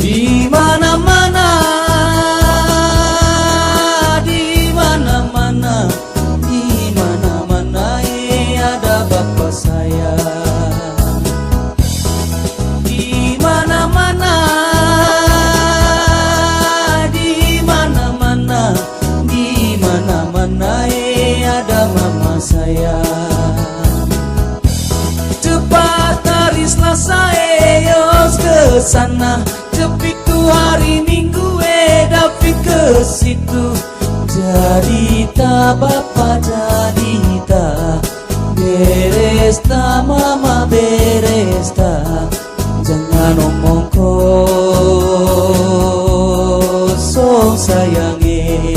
Di mana-mana, di mana-mana, di mana-mana ada Bapa saya. Di mana-mana, di mana-mana, di mana-mana ada Mama saya. Cepat hari Selasa yos ke sana, cepit tu hari Minggu David ke situ. Jadi tak Bapa, jadi tak beres tak Mama, beres tak. Jangan omong kosong sayangi.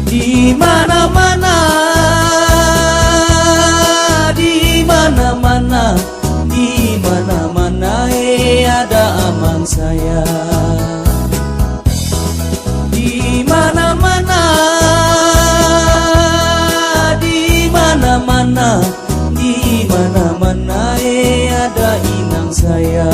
Di mana-mana, di mana-mana, di mana-mana ada aman saya. Di mana-mana, di mana-mana, di mana-mana ada inang saya.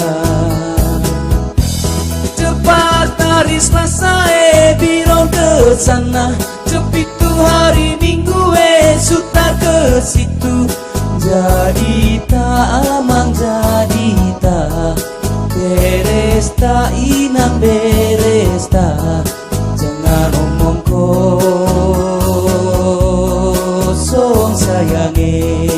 Cepat hari Selasa biro ke sana, cepit tu hari Minggu suta ke situ. Jadi tak aman, jadi tak beres tak inang, beres tak. Jangan omong kosong sayangi.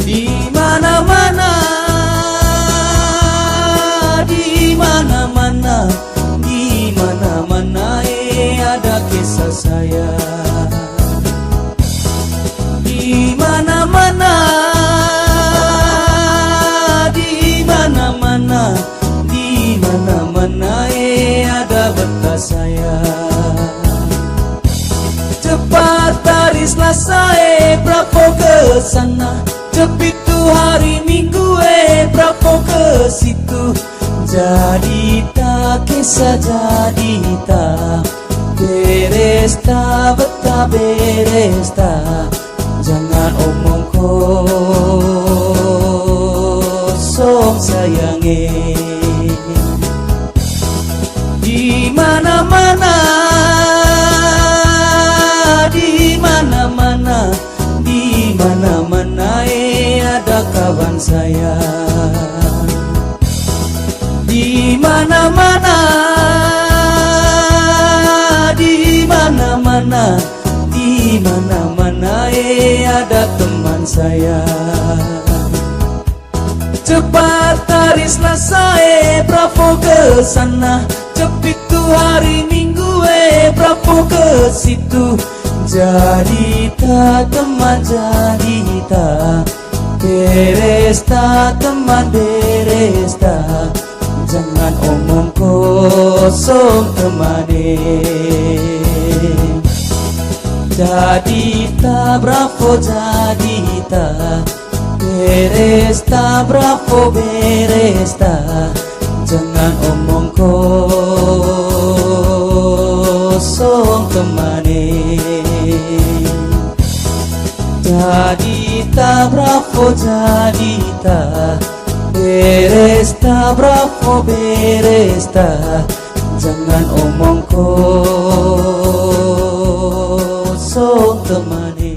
Di mana-mana, di mana-mana, di mana-mana ada kisah saya. Di mana-mana, di mana-mana, di mana-mana ada bekas saya. Cepat hari Selasa berapa ke sana, cepit tu hari Minggu berapa ke situ. Jadi tak kisah, jadi tak beres tak, betah beres tak. Jangan omong kosong sayangi. Di mana-mana, di mana-mana, di mana-mana ada kawan saya. Di mana-mana, di mana-mana, di mana-mana ada teman saya. Cepat hari Selasa berapa ke sana, cepit tu hari Minggu berapa ke situ. Jadi tak teman, jadi tak beres tak teman, beres tak. Jangan omong kosong temani. Jadi tak berapa, jadi tak beres tak berapa, beres tak. Jangan omong kosong temani. Jadi tak berapa, jadi tak beres tak berapa, beres tak. Jangan omong kosong temani.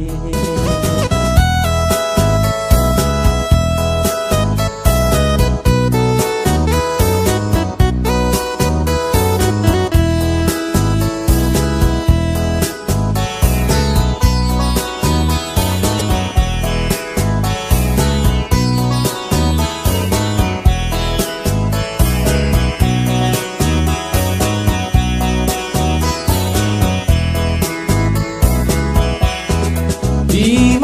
Di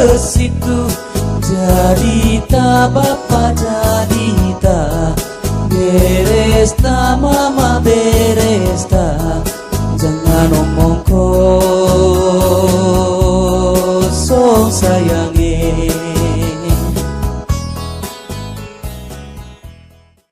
ke situ. Jadi tak bapak, jadi tak beres tak mama, beres tak. Jangan omong kosong sayangi.